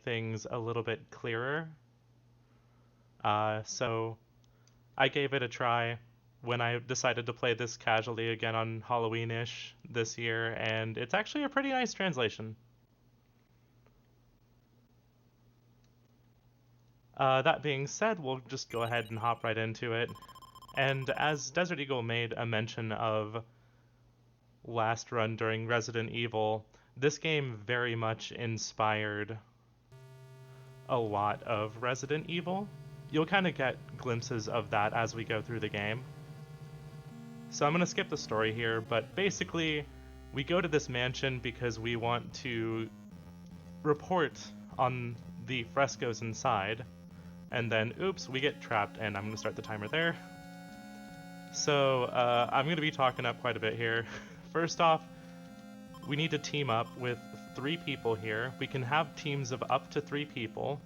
things a little bit clearer. So I gave it a try when I decided to play this casually again on Halloween-ish this year, and it's actually a pretty nice translation. That being said, we'll just go ahead and hop right into it. And as Desert Eagle made a mention of last run during Resident Evil, this game very much inspired a lot of Resident Evil. You'll kind of get glimpses of that as we go through the game. So I'm going to skip the story here, but basically we go to this mansion because we want to report on the frescoes inside, and then oops, we get trapped, and I'm going to start the timer there. So I'm going to be talking up quite a bit here. First off, we need to team up with 3 people here. We can have teams of up to 3 people.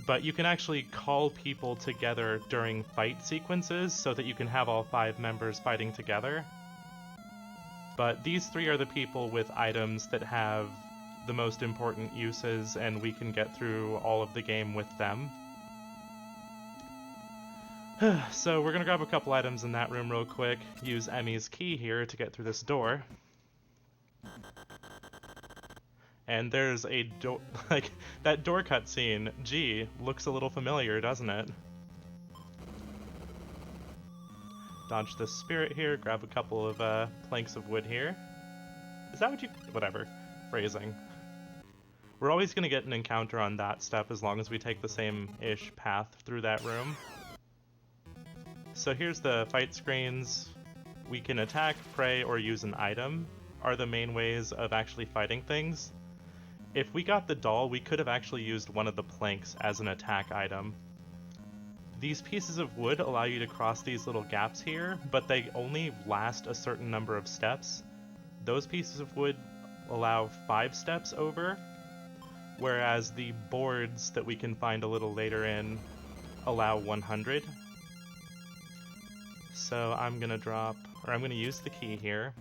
But you can actually call people together during fight sequences so that you can have all 5 members fighting together. But these 3 are the people with items that have the most important uses, and we can get through all of the game with them. So we're gonna grab a couple items in that room real quick, use Emmy's key here to get through this door. And there's a door, like, that door cutscene, gee, looks a little familiar, doesn't it? Dodge the spirit here, grab a couple of planks of wood here. Is that what you... whatever. Phrasing. We're always gonna get an encounter on that step as long as we take the same-ish path through that room. So here's the fight screens. We can attack, pray, or use an item, are the main ways of actually fighting things. If we got the doll, we could have actually used one of the planks as an attack item. These pieces of wood allow you to cross these little gaps here, but they only last a certain number of steps. Those pieces of wood allow 5 steps over, whereas the boards that we can find a little later in allow 100. So I'm gonna use the key here.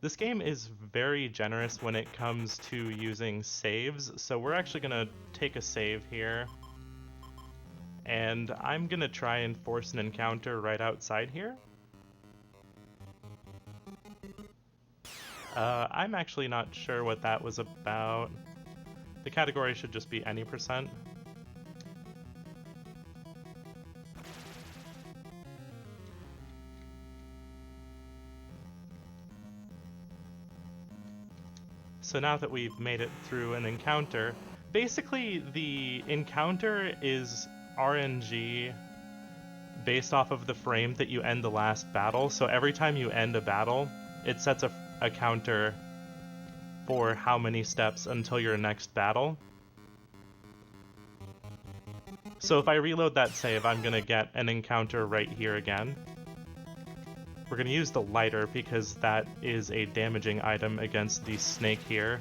This game is very generous when it comes to using saves, so we're actually gonna take a save here. And I'm gonna try and force an encounter right outside here. I'm actually not sure what that was about. The category should just be any percent. So now that we've made it through an encounter, basically the encounter is RNG based off of the frame that you end the last battle. So every time you end a battle, it sets a counter for how many steps until your next battle. So if I reload that save, I'm gonna get an encounter right here again. We're going to use the lighter because that is a damaging item against the snake here.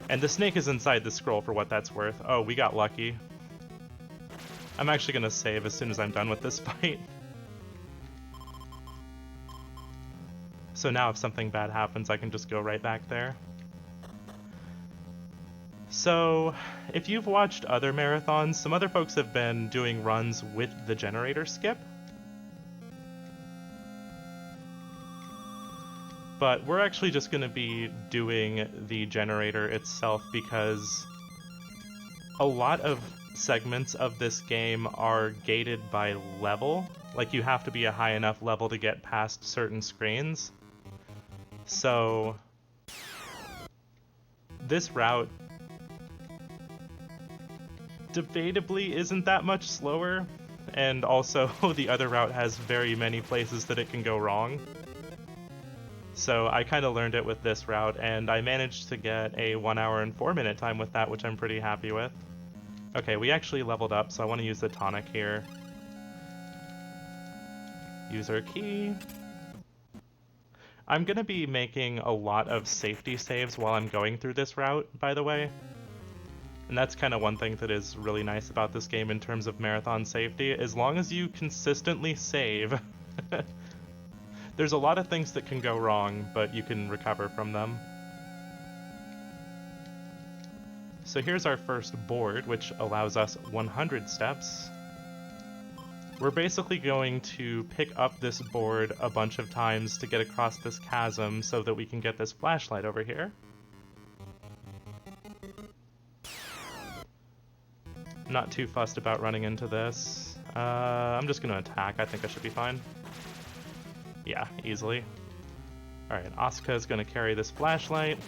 And the snake is inside the scroll for what that's worth. Oh, we got lucky. I'm actually going to save as soon as I'm done with this fight. So now if something bad happens, I can just go right back there. So, if you've watched other marathons, some other folks have been doing runs with the generator skip. But we're actually just going to be doing the generator itself because a lot of segments of this game are gated by level. Like, you have to be a high enough level to get past certain screens. So this route debatably isn't that much slower, and also the other route has very many places that it can go wrong. So I kind of learned it with this route, and I managed to get a 1 hour and 4 minute time with that, which I'm pretty happy with. Okay, we actually leveled up, so I want to use the tonic here. Use our key. I'm going to be making a lot of safety saves while I'm going through this route, by the way. And that's kind of one thing that is really nice about this game in terms of marathon safety. As long as you consistently save, There's a lot of things that can go wrong, but you can recover from them. So here's our first board, which allows us 100 steps. We're basically going to pick up this board a bunch of times to get across this chasm so that we can get this flashlight over here. Not too fussed about running into this. I'm just going to attack. I think I should be fine. Yeah, easily. Alright, Asuka is going to carry this flashlight.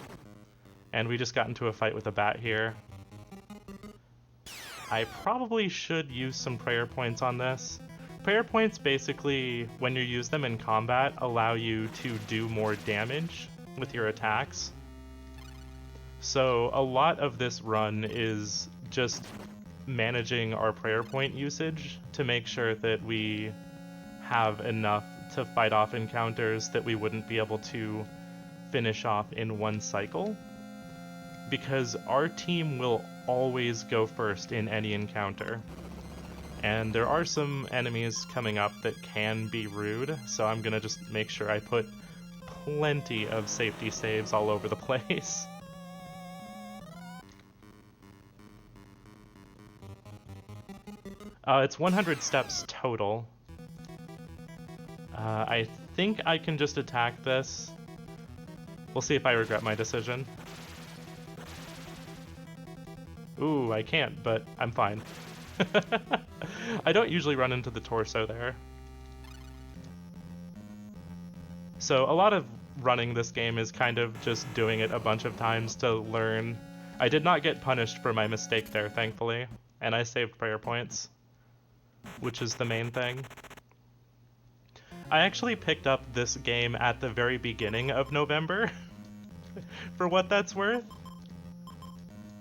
And we just got into a fight with a bat here. I probably should use some prayer points on this. Prayer points basically, when you use them in combat, allow you to do more damage with your attacks. So a lot of this run is just managing our prayer point usage to make sure that we have enough to fight off encounters that we wouldn't be able to finish off in one cycle. Because our team will always go first in any encounter. And there are some enemies coming up that can be rude, so I'm gonna just make sure I put plenty of safety saves all over the place. It's 100 steps total. I think I can just attack this. We'll see if I regret my decision. Ooh, I can't, but I'm fine. I don't usually run into the torso there. So a lot of running this game is kind of just doing it a bunch of times to learn. I did not get punished for my mistake there, thankfully, and I saved prayer points, which is the main thing. I actually picked up this game at the very beginning of November, for what that's worth.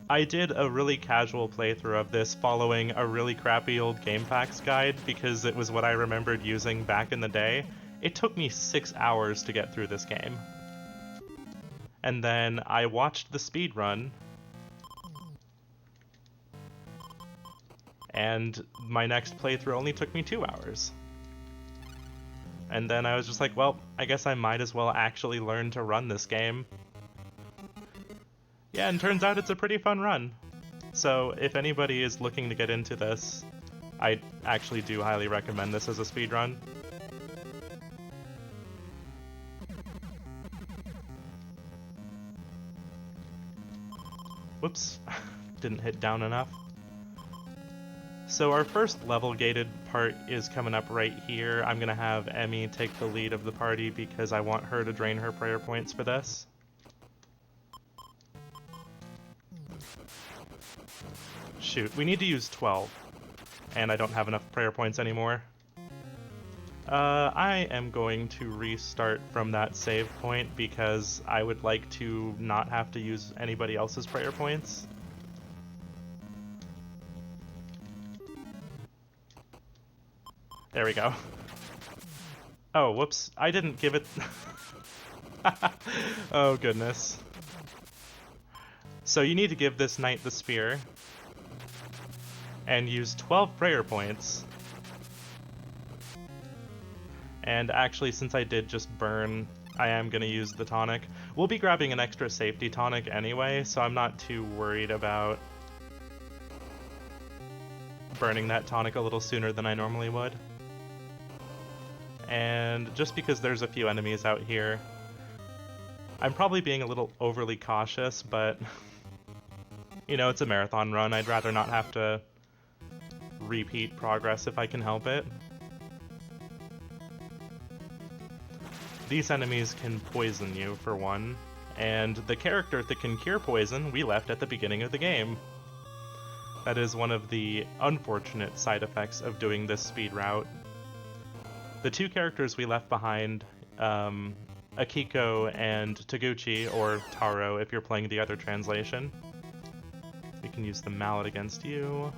I did a really casual playthrough of this following a really crappy old GameFAQs guide because it was what I remembered using back in the day. It took me 6 hours to get through this game. And then I watched the speedrun, and my next playthrough only took me 2 hours. And then I was just like, well, I guess I might as well actually learn to run this game. Yeah, and turns out it's a pretty fun run. So if anybody is looking to get into this, I actually do highly recommend this as a speedrun. Whoops, didn't hit down enough. So our first level gated part is coming up right here. I'm gonna have Emmy take the lead of the party because I want her to drain her prayer points for this. Shoot, we need to use 12, and I don't have enough prayer points anymore. I am going to restart from that save point because I would like to not have to use anybody else's prayer points. There we go. Oh, whoops, I didn't give it... Oh, goodness. So you need to give this knight the spear, and use 12 prayer points. And actually, since I did just burn, I am going to use the tonic. We'll be grabbing an extra safety tonic anyway, so I'm not too worried about burning that tonic a little sooner than I normally would. And just because there's a few enemies out here, I'm probably being a little overly cautious, but you know, it's a marathon run. I'd rather not have to repeat progress if I can help it. These enemies can poison you, for one, and the character that can cure poison we left at the beginning of the game. That is one of the unfortunate side effects of doing this speed route. The two characters we left behind, Akiko and Taguchi, or Taro if you're playing the other translation. We can use the mallet against you.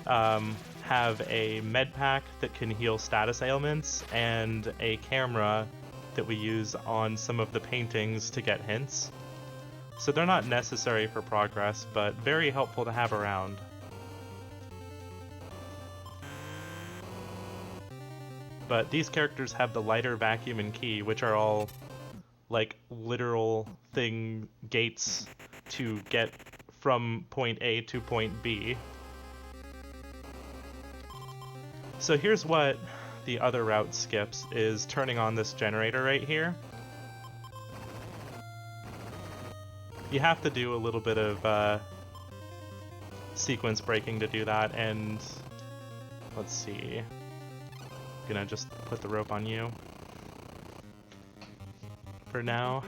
Have a med pack that can heal status ailments, and a camera that we use on some of the paintings to get hints. So they're not necessary for progress, but very helpful to have around. But these characters have the lighter, vacuum, and key, which are all like literal gates to get from point A to point B. So here's what the other route skips, is turning on this generator right here. You have to do a little bit of sequence breaking to do that, and let's see. Gonna just put the rope on you for now.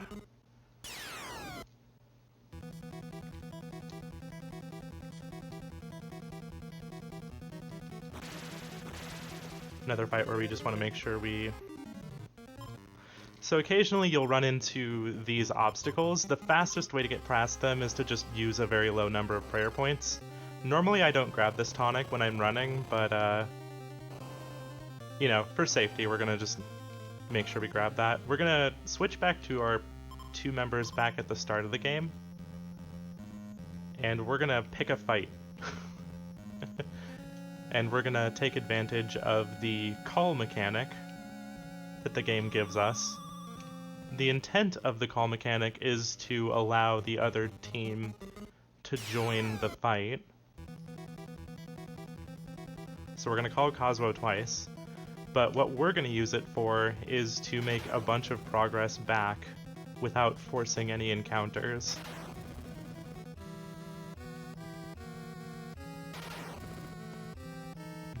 Another fight where we just want to make sure we... So occasionally you'll run into these obstacles. The fastest way to get past them is to just use a very low number of prayer points. Normally I don't grab this tonic when I'm running, but you know, for safety we're gonna just make sure we grab that. We're gonna switch back to our 2 members back at the start of the game, and we're gonna pick a fight. And we're gonna take advantage of the call mechanic that the game gives us. The intent of the call mechanic is to allow the other team to join the fight. So we're gonna call Kazuo twice, but what we're gonna use it for is to make a bunch of progress back without forcing any encounters.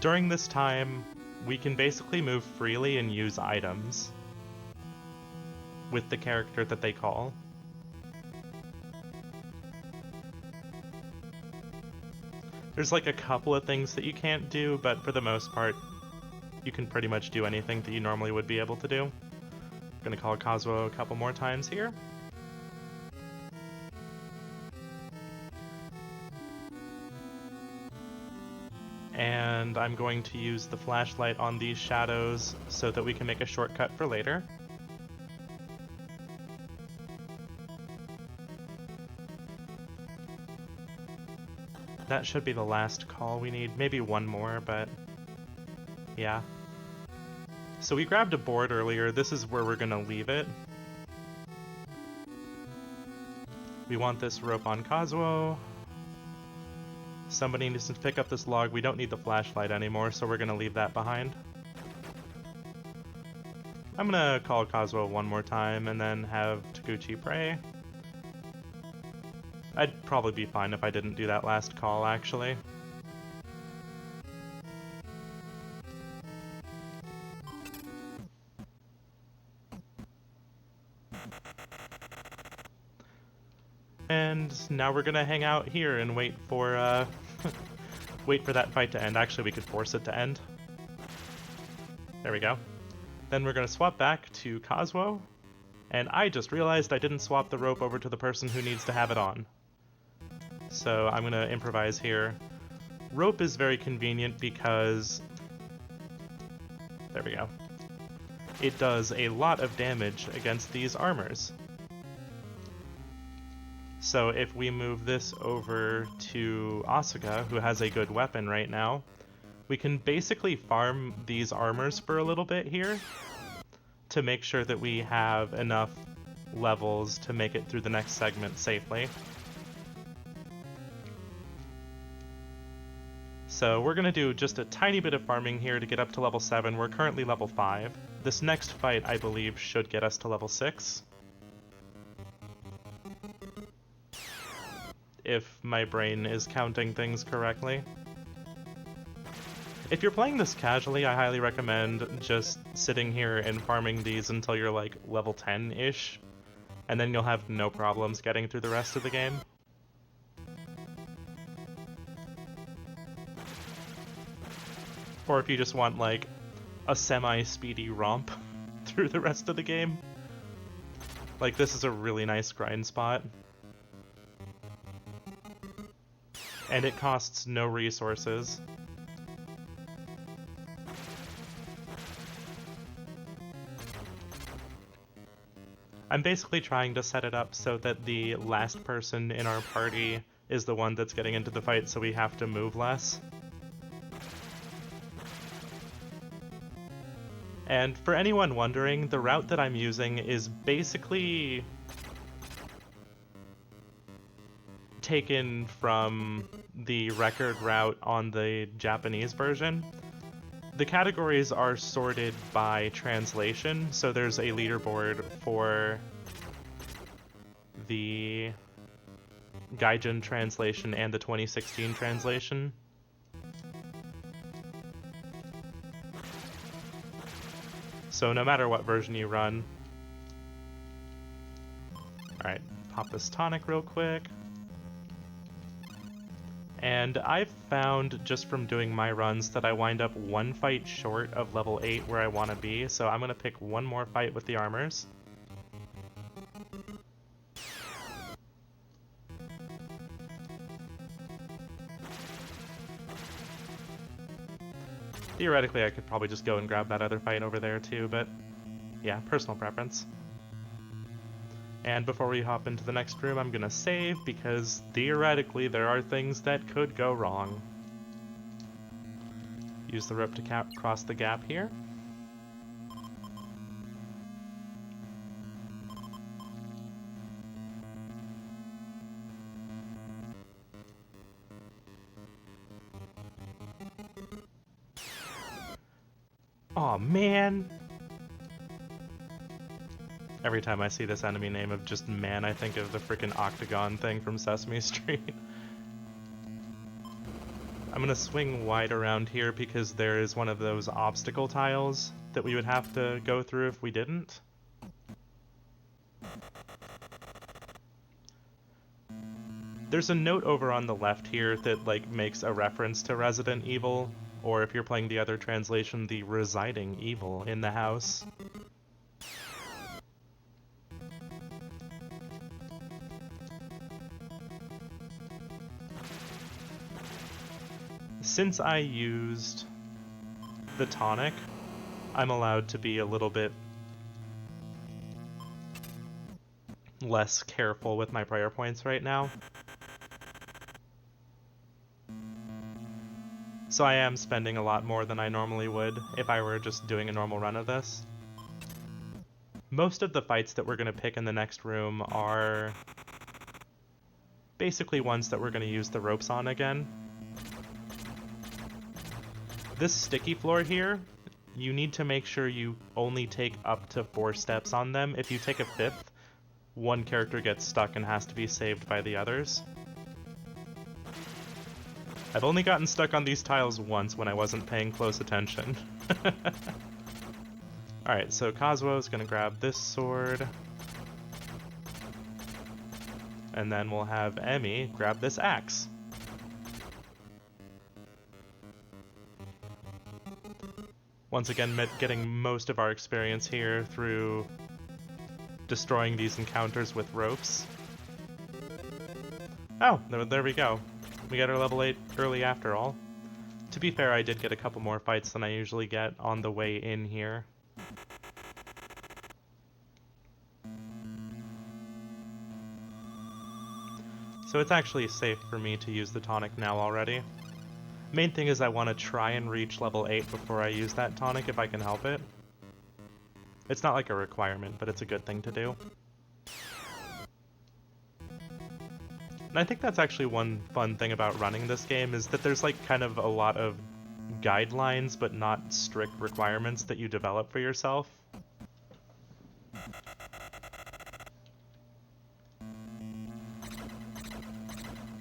During this time, we can basically move freely and use items with the character that they call. There's like a couple of things that you can't do, but for the most part, you can pretty much do anything that you normally would be able to do. I'm gonna call Kazuo a couple more times here. And I'm going to use the flashlight on these shadows so that we can make a shortcut for later. That should be the last call we need. Maybe one more, but yeah. So we grabbed a board earlier. This is where we're gonna leave it. We want this rope on Kazuo. Somebody needs to pick up this log. We don't need the flashlight anymore, so we're gonna leave that behind. I'm gonna call Kazuo one more time and then have Taguchi pray. I'd probably be fine if I didn't do that last call, actually. And now we're gonna hang out here and wait for wait for that fight to end. Actually, we could force it to end. There we go. Then we're gonna swap back to Kazuo, and I just realized I didn't swap the rope over to the person who needs to have it on. So I'm gonna improvise here. Rope is very convenient because... there we go. It does a lot of damage against these armors. So if we move this over to Asuka, who has a good weapon right now, we can basically farm these armors for a little bit here to make sure that we have enough levels to make it through the next segment safely. So we're going to do just a tiny bit of farming here to get up to level 7. We're currently level 5. This next fight, I believe, should get us to level 6. If my brain is counting things correctly. If you're playing this casually, I highly recommend just sitting here and farming these until you're like level 10-ish, and then you'll have no problems getting through the rest of the game. Or if you just want like a semi-speedy romp through the rest of the game. Like, this is a really nice grind spot. And it costs no resources. I'm basically trying to set it up so that the last person in our party is the one that's getting into the fight, so we have to move less. And for anyone wondering, the route that I'm using is basically taken from the record route on the Japanese version. The categories are sorted by translation, so there's a leaderboard for the Gaijin translation and the 2016 translation. So no matter what version you run. Alright, pop this tonic real quick. And I've found, just from doing my runs, that I wind up one fight short of level 8 where I want to be, so I'm going to pick one more fight with the armors. Theoretically, I could probably just go and grab that other fight over there too, but yeah, personal preference. And before we hop into the next room, I'm gonna save, because theoretically there are things that could go wrong. Use the rope to cross the gap here. Aw, man! Every time I see this enemy name of just man, I think of the frickin' octagon thing from Sesame Street. I'm gonna swing wide around here because there is one of those obstacle tiles that we would have to go through if we didn't. There's a note over on the left here that like makes a reference to Resident Evil, or if you're playing the other translation, the residing evil in the house. Since I used the tonic, I'm allowed to be a little bit less careful with my prayer points right now. So I am spending a lot more than I normally would if I were just doing a normal run of this. Most of the fights that we're going to pick in the next room are basically ones that we're going to use the ropes on again. This sticky floor here, you need to make sure you only take up to 4 steps on them. If you take a 5th, one character gets stuck and has to be saved by the others. I've only gotten stuck on these tiles once when I wasn't paying close attention. Alright, so Kazuo's gonna grab this sword. And then we'll have Emmy grab this axe. Once again, getting most of our experience here through destroying these encounters with ropes. Oh, there we go. We got our level 8 early after all. To be fair, I did get a couple more fights than I usually get on the way in here. So it's actually safe for me to use the tonic now already. Main thing is I want to try and reach level 8 before I use that tonic if I can help it. It's not like a requirement, but it's a good thing to do. And I think that's actually one fun thing about running this game, is that there's like kind of a lot of guidelines but not strict requirements that you develop for yourself.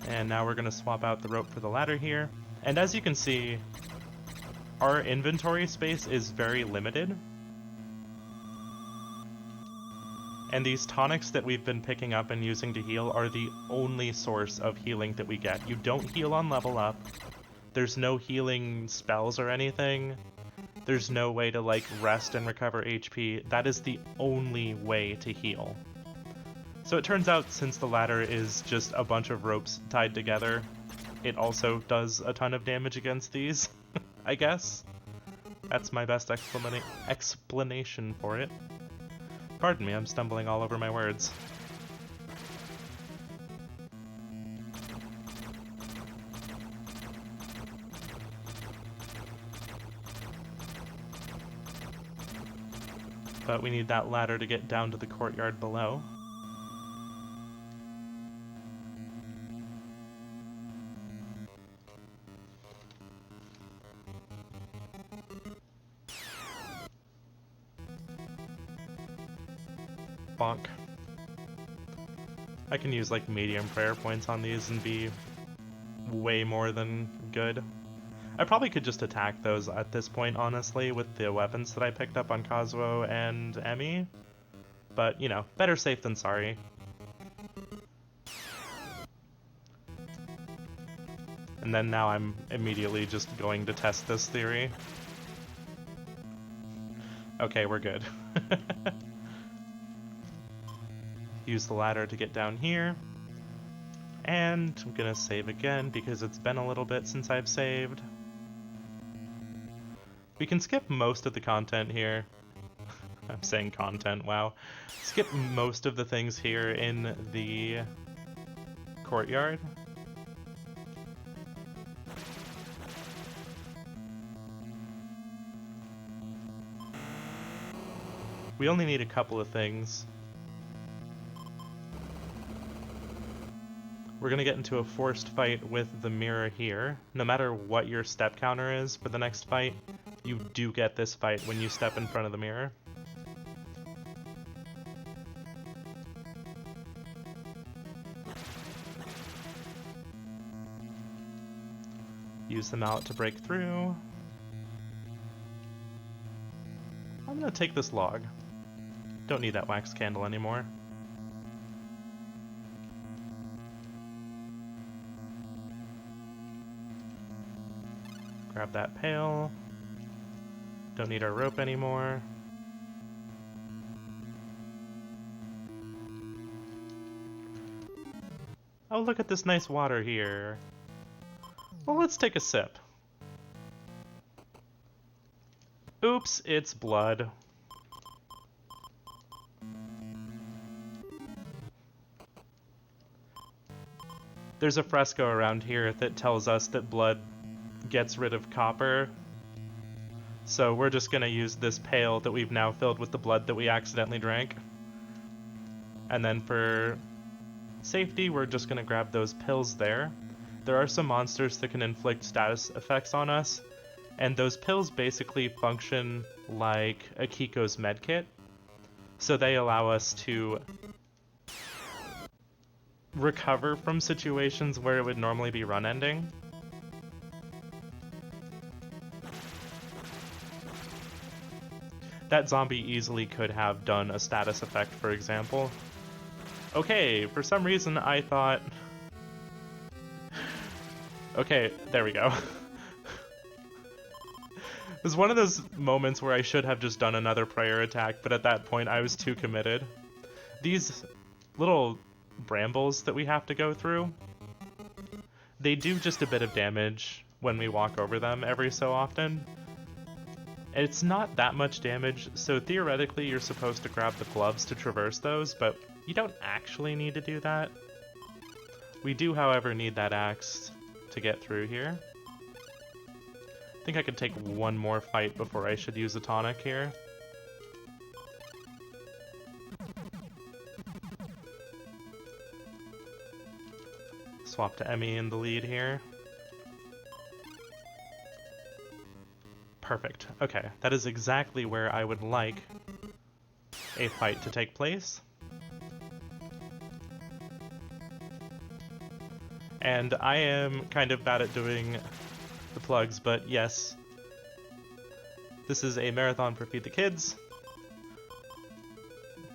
And now we're going to swap out the rope for the ladder here. And as you can see, our inventory space is very limited. And these tonics that we've been picking up and using to heal are the only source of healing that we get. You don't heal on level up. There's no healing spells or anything. There's no way to like rest and recover HP. That is the only way to heal. So it turns out, since the ladder is just a bunch of ropes tied together, it also does a ton of damage against these, I guess. That's my best explanation for it. Pardon me, I'm stumbling all over my words. But we need that ladder to get down to the courtyard below. Bonk. I can use like medium prayer points on these and be way more than good. I probably could just attack those at this point, honestly, with the weapons that I picked up on Kazuo and Emmy. But, you know, better safe than sorry. And then now I'm immediately just going to test this theory. Okay, we're good. Use the ladder to get down here. And I'm gonna save again because it's been a little bit since I've saved. We can skip most of the content here. I'm saying content, wow. Skip most of the things here in the courtyard. We only need a couple of things. We're gonna get into a forced fight with the mirror here. No matter what your step counter is for the next fight, you do get this fight when you step in front of the mirror. Use the mallet to break through. I'm gonna take this log. Don't need that wax candle anymore. Grab that pail. Don't need our rope anymore. Oh, look at this nice water here. Well, let's take a sip. Oops, it's blood. There's a fresco around here that tells us that blood gets rid of copper. So we're just gonna use this pail that we've now filled with the blood that we accidentally drank. And then for safety, we're just gonna grab those pills there. There are some monsters that can inflict status effects on us, and those pills basically function like Akiko's medkit. So they allow us to recover from situations where it would normally be run ending. That zombie easily could have done a status effect, for example. Okay, for some reason I thought... Okay, there we go. It was one of those moments where I should have just done another prayer attack, but at that point I was too committed. These little brambles that we have to go through, they do just a bit of damage when we walk over them every so often. It's not that much damage, so theoretically you're supposed to grab the gloves to traverse those, but you don't actually need to do that. We do, however, need that axe to get through here. I think I could take one more fight before I should use a tonic here. Swap to Emmy in the lead here. Perfect. Okay, that is exactly where I would like a fight to take place. And I am kind of bad at doing the plugs, but yes, this is a marathon for Feed the Kids.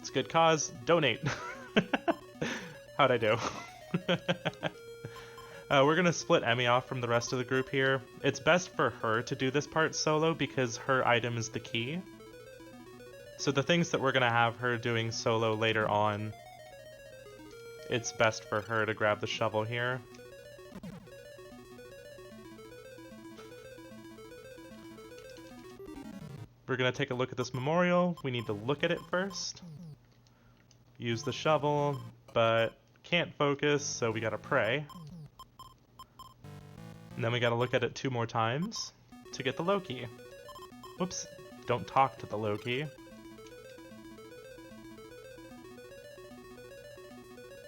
It's a good cause. Donate. How'd I do? We're gonna split Emmy off from the rest of the group here. It's best for her to do this part solo because her item is the key. So the things that we're gonna have her doing solo later on, it's best for her to grab the shovel here. We're gonna take a look at this memorial. We need to look at it first. Use the shovel, but can't focus, so we gotta pray. And then we gotta look at it 2 more times to get the Loki. Whoops, don't talk to the Loki.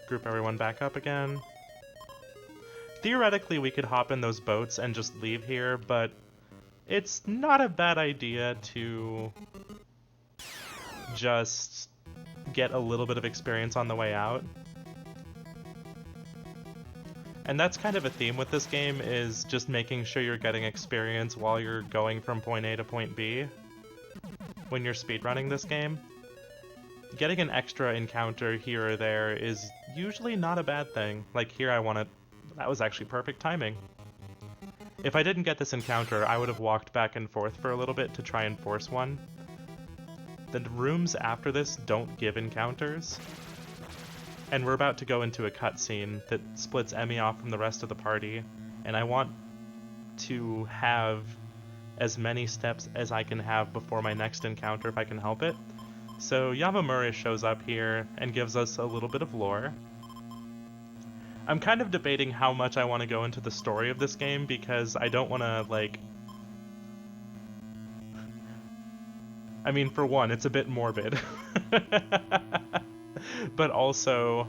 Group everyone back up again. Theoretically, we could hop in those boats and just leave here, but it's not a bad idea to just get a little bit of experience on the way out. And that's kind of a theme with this game, is just making sure you're getting experience while you're going from point A to point B when you're speedrunning this game. Getting an extra encounter here or there is usually not a bad thing. Like here that was actually perfect timing. If I didn't get this encounter, I would have walked back and forth for a little bit to try and force one. The rooms after this don't give encounters. And we're about to go into a cutscene that splits Emmy off from the rest of the party, and I want to have as many steps as I can have before my next encounter if I can help it. So Yamamura shows up here and gives us a little bit of lore. I'm kind of debating how much I want to go into the story of this game, because I don't want to, like... I mean, for one, it's a bit morbid. But also,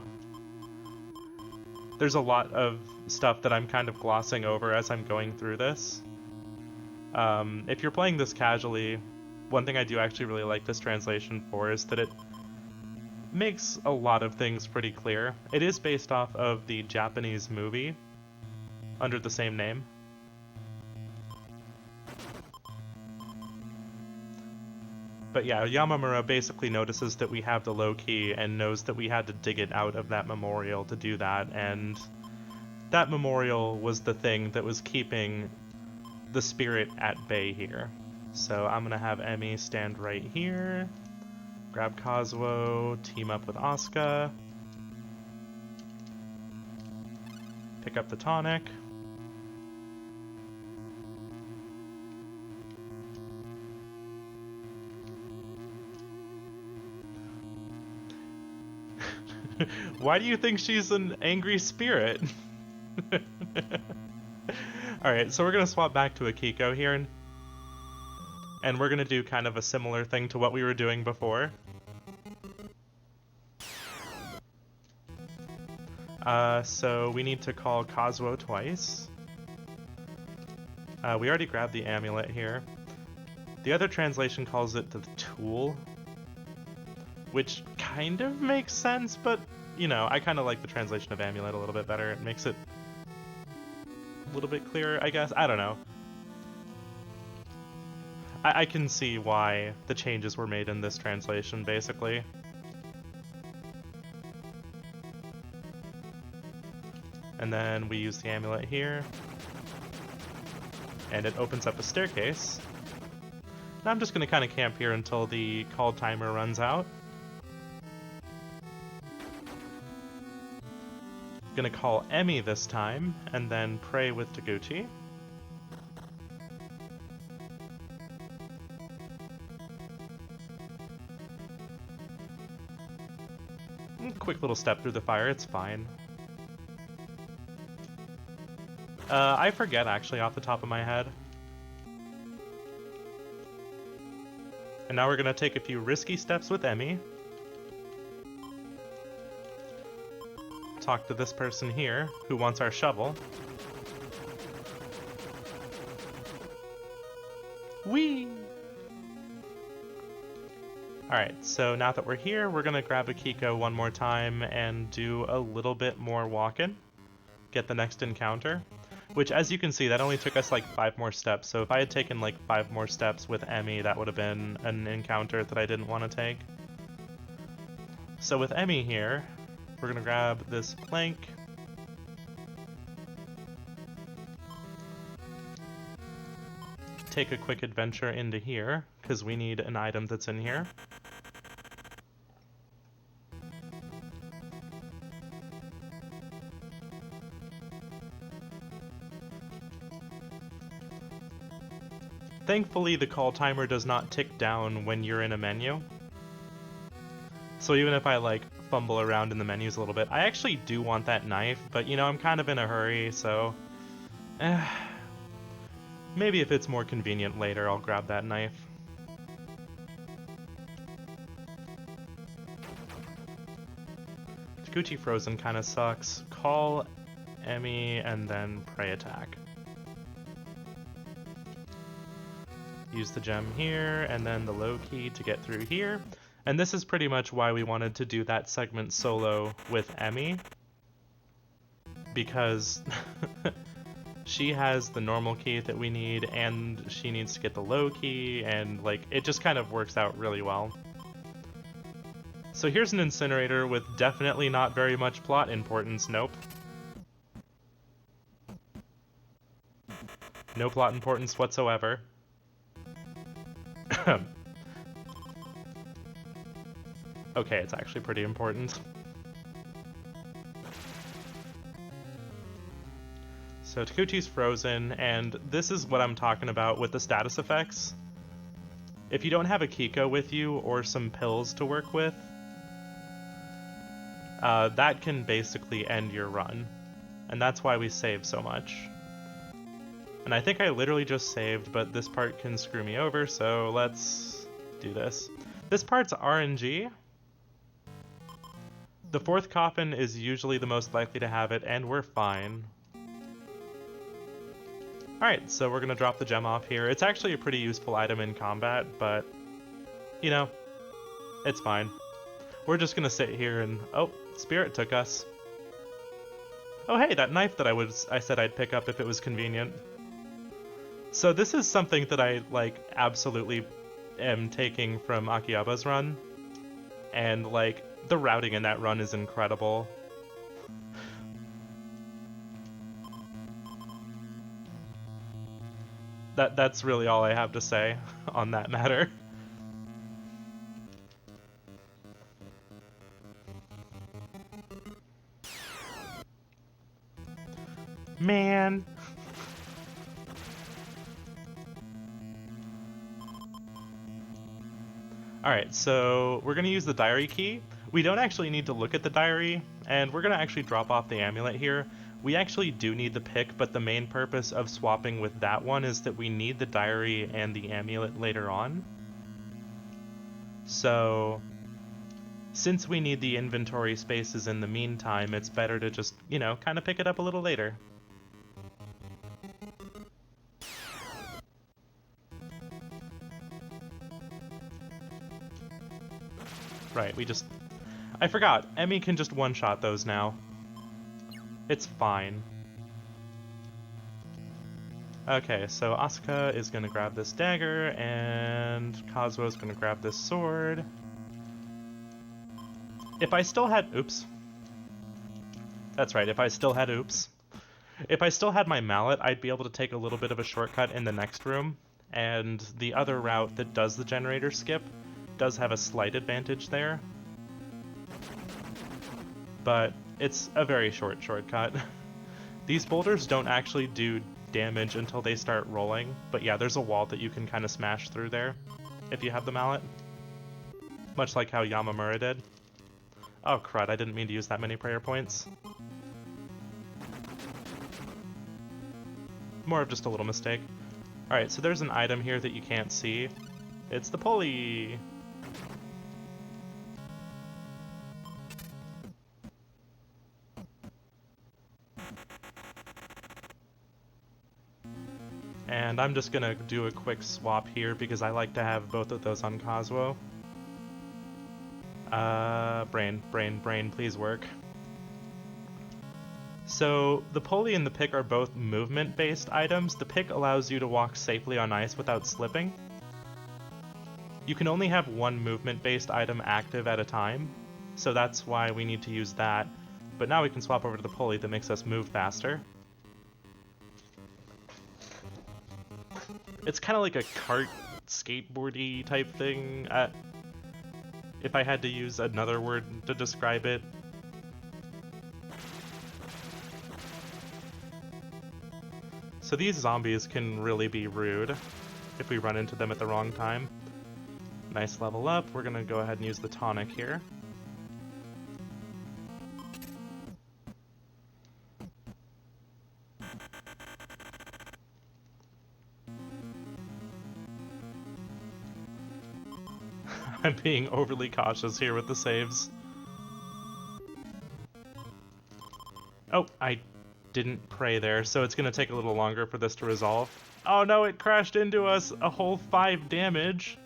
there's a lot of stuff that I'm kind of glossing over as I'm going through this. If you're playing this casually, one thing I do actually really like this translation for is that it makes a lot of things pretty clear. It is based off of the Japanese movie under the same name. But yeah, Yamamura basically notices that we have the low key and knows that we had to dig it out of that memorial to do that, and that memorial was the thing that was keeping the spirit at bay here. So I'm gonna have Emmy stand right here, grab Kazuo, team up with Asuka, pick up the tonic. Why do you think she's an angry spirit? Alright, so we're gonna swap back to Akiko here, and we're gonna do kind of a similar thing to what we were doing before. So we need to call Kazuo twice. We already grabbed the amulet here. The other translation calls it the tool, which kind of makes sense, but, you know, I kind of like the translation of amulet a little bit better. It makes it a little bit clearer, I guess. I don't know. I can see why the changes were made in this translation, basically. And then we use the amulet here, and it opens up a staircase. Now I'm just going to kind of camp here until the call timer runs out. Gonna call Emmy this time, and then pray with Taguchi. Quick little step through the fire, it's fine. I forget actually off the top of my head. And now we're gonna take a few risky steps with Emmy. Talk to this person here who wants our shovel. Whee! Alright, so now that we're here, we're gonna grab Akiko one more time and do a little bit more walking. Get the next encounter. Which, as you can see, that only took us like 5 more steps, so if I had taken like 5 more steps with Emmy, that would have been an encounter that I didn't want to take. So with Emmy here, we're gonna grab this plank. Take a quick adventure into here, because we need an item that's in here. Thankfully, the call timer does not tick down when you're in a menu. So even if I like fumble around in the menus a little bit, I actually do want that knife, but you know, I'm kind of in a hurry, so maybe if it's more convenient later, I'll grab that knife. Takuchi Frozen kind of sucks. Call Emmy and then Prey Attack. Use the gem here and then the low key to get through here. And this is pretty much why we wanted to do that segment solo with Emmy. Because she has the normal key that we need and she needs to get the low key, and like it just kind of works out really well. So here's an incinerator with definitely not very much plot importance. Nope. No plot importance whatsoever. Okay, it's actually pretty important. So Takuchi's frozen, and this is what I'm talking about with the status effects. If you don't have a Kiko with you or some pills to work with, that can basically end your run. And that's why we save so much. And I think I literally just saved, but this part can screw me over, so let's do this. This part's RNG. The fourth coffin is usually the most likely to have it, and we're fine. Alright, so we're gonna drop the gem off here. It's actually a pretty useful item in combat, but, you know, it's fine. We're just gonna sit here and... Oh, Spirit took us. Oh hey, that knife that I said I'd pick up if it was convenient. So this is something that I, like, absolutely am taking from Akihaba's run. And, like, the routing in that run is incredible. That's really all I have to say on that matter. Man. Alright, so we're gonna use the diary key. We don't actually need to look at the diary, and we're gonna actually drop off the amulet here. We actually do need the pick, but the main purpose of swapping with that one is that we need the diary and the amulet later on. So, since we need the inventory spaces in the meantime, it's better to just, you know, kind of pick it up a little later. Right, I forgot, Emmy can just one-shot those now. It's fine. Okay, so Asuka is gonna grab this dagger, and Kazuo's gonna grab this sword. If I still had... Oops. That's right, if I still had... Oops. If I still had my mallet, I'd be able to take a little bit of a shortcut in the next room, and the other route that does the generator skip does have a slight advantage there. But it's a very short shortcut. These boulders don't actually do damage until they start rolling, but yeah, there's a wall that you can kind of smash through there if you have the mallet. Much like how Yamamura did. Oh crud, I didn't mean to use that many prayer points. More of just a little mistake. Alright, so there's an item here that you can't see. It's the pulley! And I'm just gonna do a quick swap here because I like to have both of those on Kazuo. Brain, please work. So, the pulley and the pick are both movement-based items. The pick allows you to walk safely on ice without slipping. You can only have one movement-based item active at a time, so that's why we need to use that. But now we can swap over to the pulley that makes us move faster. It's kind of like a kart skateboardy type thing. If I had to use another word to describe it. So these zombies can really be rude if we run into them at the wrong time. Nice level up. We're gonna go ahead and use the tonic here. I'm being overly cautious here with the saves. Oh, I didn't pray there, so it's going to take a little longer for this to resolve. Oh no, it crashed into us! A whole 5 damage!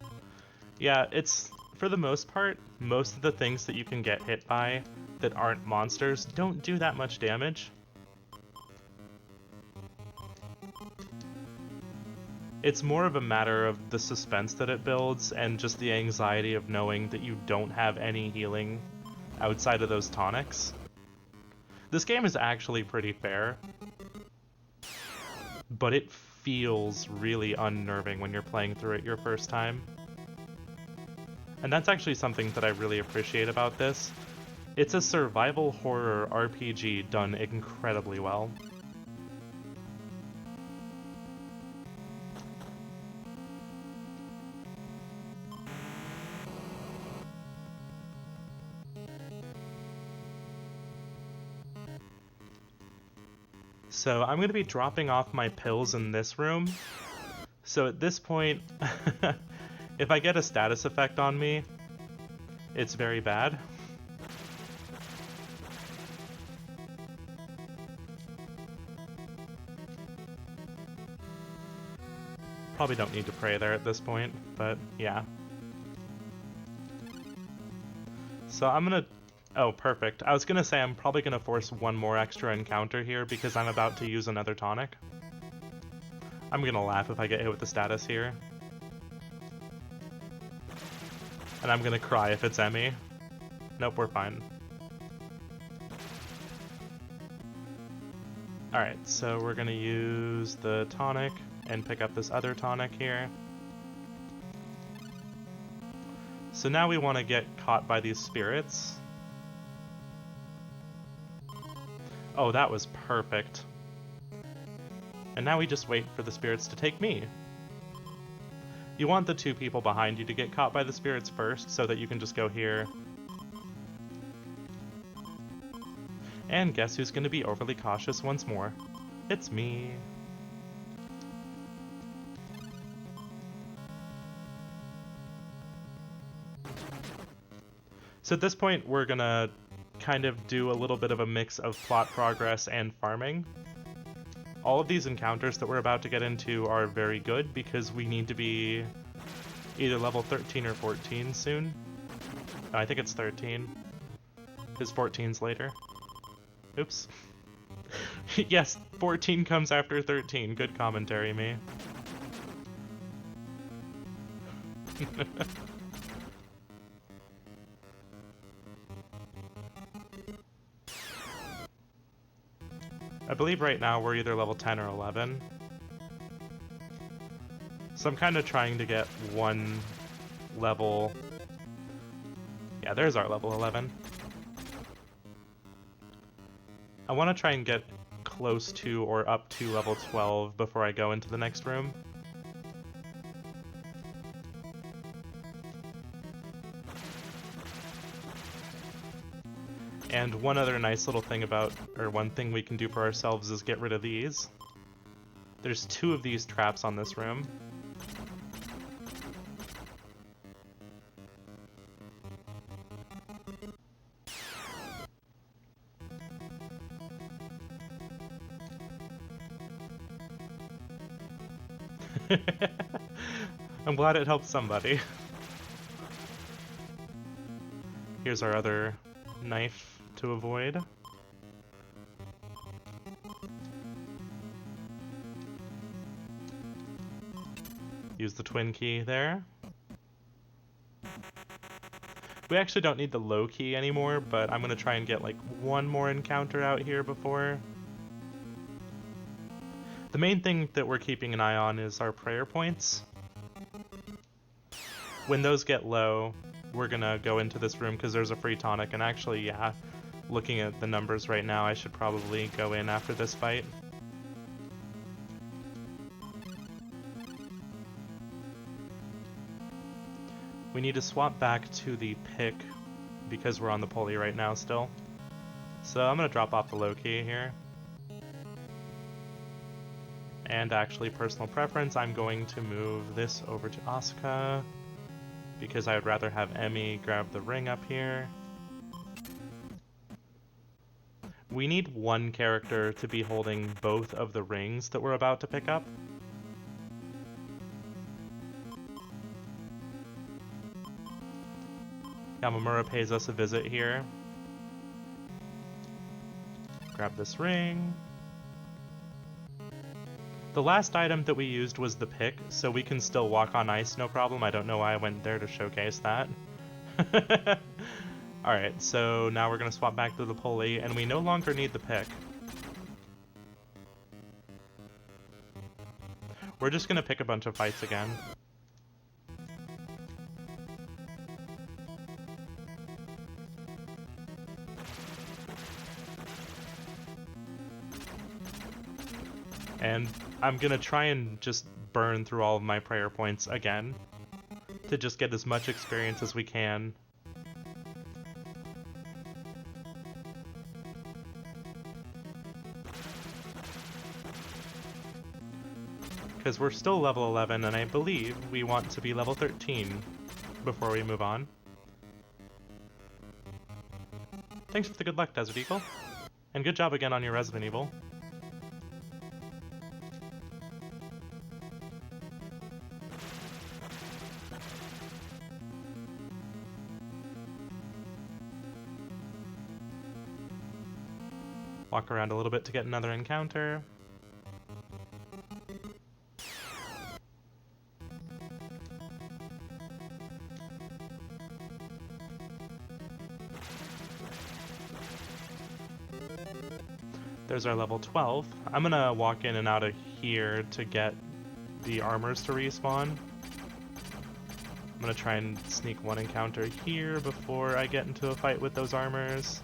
Yeah, it's, for the most part, most of the things that you can get hit by that aren't monsters don't do that much damage. It's more of a matter of the suspense that it builds and just the anxiety of knowing that you don't have any healing outside of those tonics. This game is actually pretty fair, but it feels really unnerving when you're playing through it your first time. And that's actually something that I really appreciate about this. It's a survival horror RPG done incredibly well. So I'm going to be dropping off my pills in this room. So at this point, if I get a status effect on me, it's very bad. Probably don't need to pray there at this point, but yeah. So I'm gonna... Oh, perfect. I was gonna say I'm probably gonna force one more extra encounter here because I'm about to use another tonic. I'm gonna laugh if I get hit with the status here. And I'm gonna cry if it's Emmy. Nope, we're fine. Alright, so we're gonna use the tonic and pick up this other tonic here. So now we want to get caught by these spirits. Oh, that was perfect. And now we just wait for the spirits to take me. You want the 2 people behind you to get caught by the spirits first, so that you can just go here. And guess who's going to be overly cautious once more? It's me. So at this point, we're going to kind of do a little bit of a mix of plot progress and farming. All of these encounters that we're about to get into are very good because we need to be either level 13 or 14 soon. I think it's 13, because 14's later. Oops. Yes, 14 comes after 13. Good commentary, me. I believe right now we're either level 10 or 11. So I'm kind of trying to get one level... Yeah, there's our level 11. I want to try and get close to or up to level 12 before I go into the next room. And one other nice little thing about, or one thing we can do for ourselves is get rid of these. There's 2 of these traps on this room. I'm glad it helped somebody. Here's our other knife to avoid. Use the twin key there. We actually don't need the low key anymore, but I'm gonna try and get like one more encounter out here before. The main thing that we're keeping an eye on is our prayer points. When those get low, we're gonna go into this room because there's a free tonic, and actually, yeah, looking at the numbers right now, I should probably go in after this fight. We need to swap back to the pick because we're on the pulley right now still. So I'm gonna drop off the low key here. And actually, personal preference, I'm going to move this over to Asuka because I would rather have Emmy grab the ring up here. We need one character to be holding both of the rings that we're about to pick up. Yamamura pays us a visit here. Grab this ring. The last item that we used was the pick, so we can still walk on ice no problem. I don't know why I went there to showcase that. Alright, so now we're going to swap back to the pulley, and we no longer need the pick. We're just going to pick a bunch of fights again. And I'm going to try and just burn through all of my prayer points again to just get as much experience as we can. Because we're still level 11, and I believe we want to be level 13 before we move on. Thanks for the good luck, Desert Eagle. And good job again on your Resident Evil. Walk around a little bit to get another encounter. There's our level 12. I'm gonna walk in and out of here to get the armors to respawn. I'm gonna try and sneak one encounter here before I get into a fight with those armors.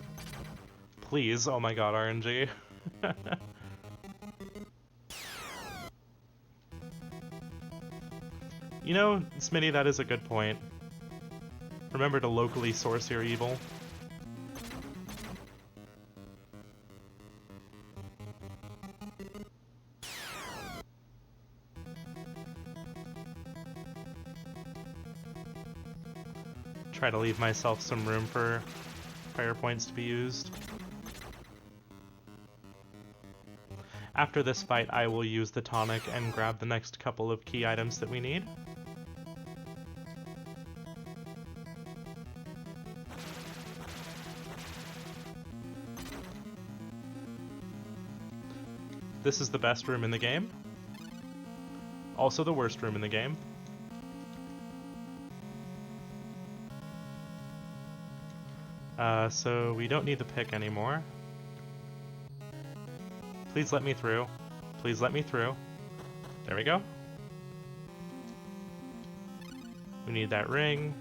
Please, oh my god, RNG. You know, Smitty, that is a good point. Remember to locally source your evil. Try to leave myself some room for prayer points to be used. After this fight, I will use the tonic and grab the next couple of key items that we need. This is the best room in the game. Also the worst room in the game. So we don't need the pick anymore. Please let me through. Please let me through. There we go. We need that ring.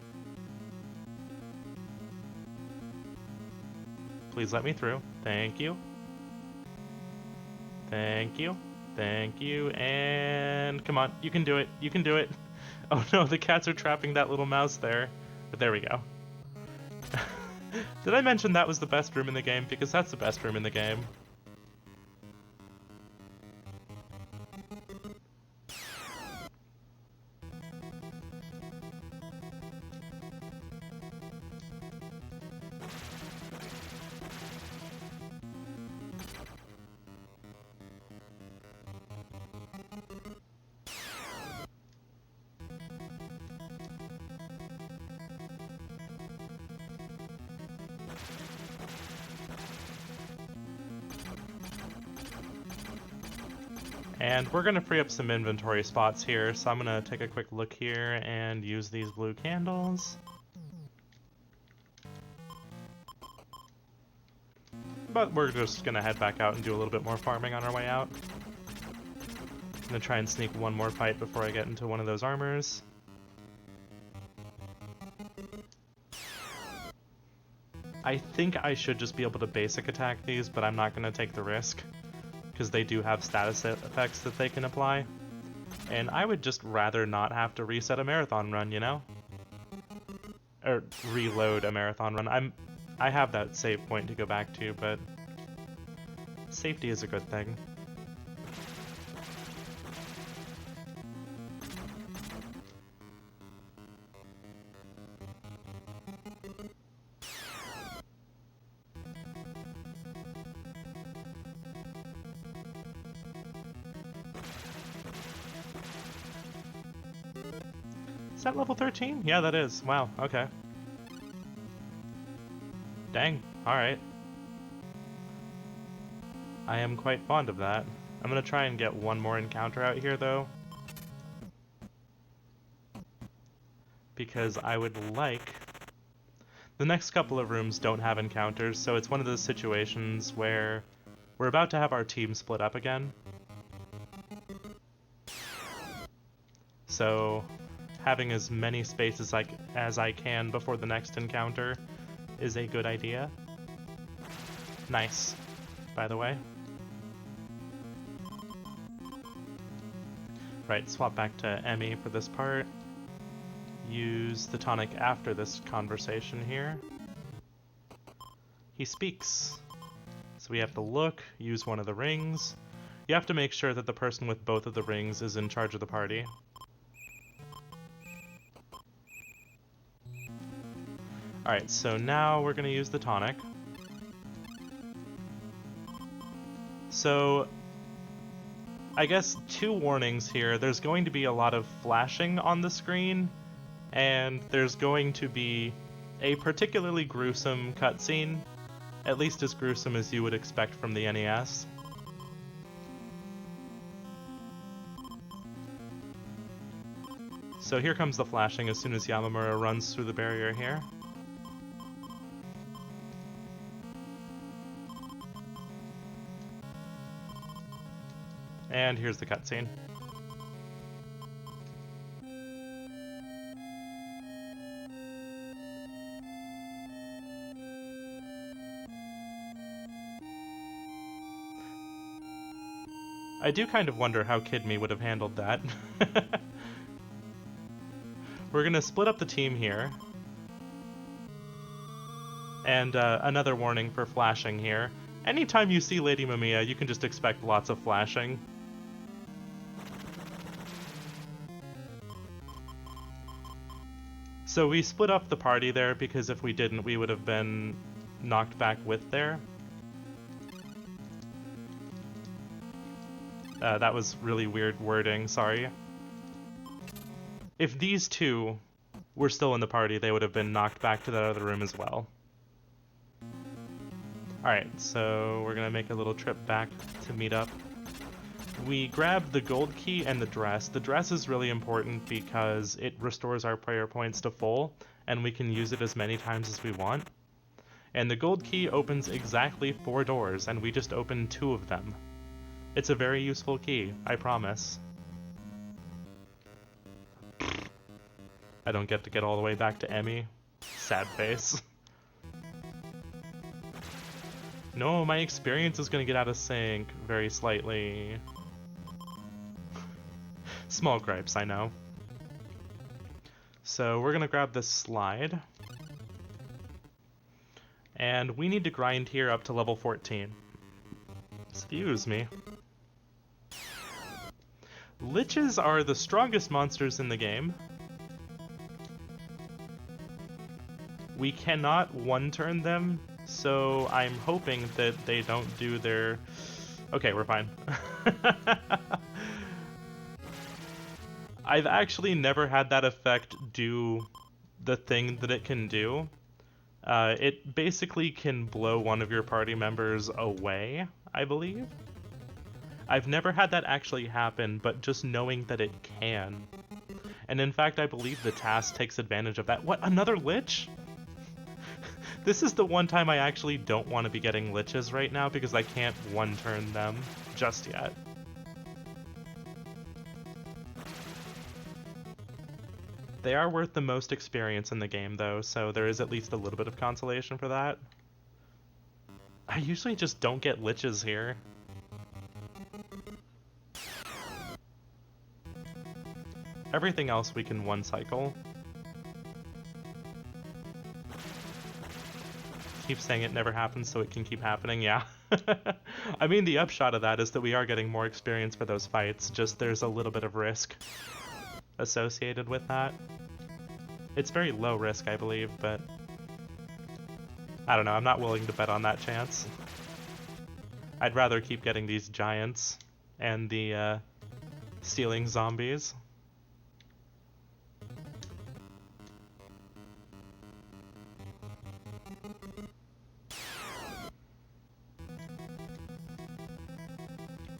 Please let me through. Thank you. Thank you. Thank you. And come on, you can do it. You can do it. Oh no, the cats are trapping that little mouse there. But there we go. Did I mention that was the best room in the game? Because that's the best room in the game. And we're going to free up some inventory spots here, so I'm going to take a quick look here and use these blue candles. But we're just going to head back out and do a little bit more farming on our way out. I'm going to try and sneak one more fight before I get into one of those armors. I think I should just be able to basic attack these, but I'm not going to take the risk, because they do have status effects that they can apply. And I would just rather not have to reset a marathon run, you know? Or reload a marathon run. I have that save point to go back to, but safety is a good thing. that level 13? Yeah, that is. Wow, okay. Dang, alright. I am quite fond of that. I'm gonna try and get one more encounter out here, though. Because I would like... The next couple of rooms don't have encounters, so it's one of those situations where we're about to have our team split up again. So having as many spaces as I can before the next encounter is a good idea. Nice, by the way. Right, swap back to Emmy for this part. Use the tonic after this conversation here. He speaks. So we have to look, use one of the rings. You have to make sure that the person with both of the rings is in charge of the party. Alright, so now we're going to use the tonic. So, I guess 2 warnings here. There's going to be a lot of flashing on the screen, and there's going to be a particularly gruesome cutscene, at least as gruesome as you would expect from the NES. So here comes the flashing as soon as Yamamura runs through the barrier here. And here's the cutscene. I do kind of wonder how Kid Me would have handled that. We're gonna split up the team here. And another warning for flashing here. Anytime you see Lady Mamiya, you can just expect lots of flashing. So we split up the party there because if we didn't, we would have been knocked back with there. That was really weird wording, sorry. If these two were still in the party, they would have been knocked back to that other room as well. Alright, so we're gonna make a little trip back to meet up. We grabbed the gold key and the dress. The dress is really important because it restores our prayer points to full, and we can use it as many times as we want. And the gold key opens exactly 4 doors, and we just opened 2 of them. It's a very useful key, I promise. I don't get to get all the way back to Emmy. Sad face. No, my experience is gonna get out of sync very slightly. Small gripes, I know. So we're gonna grab this slide. And we need to grind here up to level 14. Excuse me. Liches are the strongest monsters in the game. We cannot one-turn them, so I'm hoping that they don't do their... Okay, we're fine. I've actually never had that effect do the thing that it can do. It basically can blow one of your party members away, I believe. I've never had that actually happen, but just knowing that it can. And in fact, I believe the task takes advantage of that. What, another Lich? This is the one time I actually don't want to be getting Liches right now because I can't one-turn them just yet. They are worth the most experience in the game though, so there is at least a little bit of consolation for that. I usually just don't get Liches here. Everything else we can one-cycle. Keep saying it never happens so it can keep happening, yeah. I mean, the upshot of that is that we are getting more experience for those fights, just there's a little bit of risk associated with that. It's very low risk, I believe, but I don't know, I'm not willing to bet on that chance. I'd rather keep getting these giants and the stealing zombies.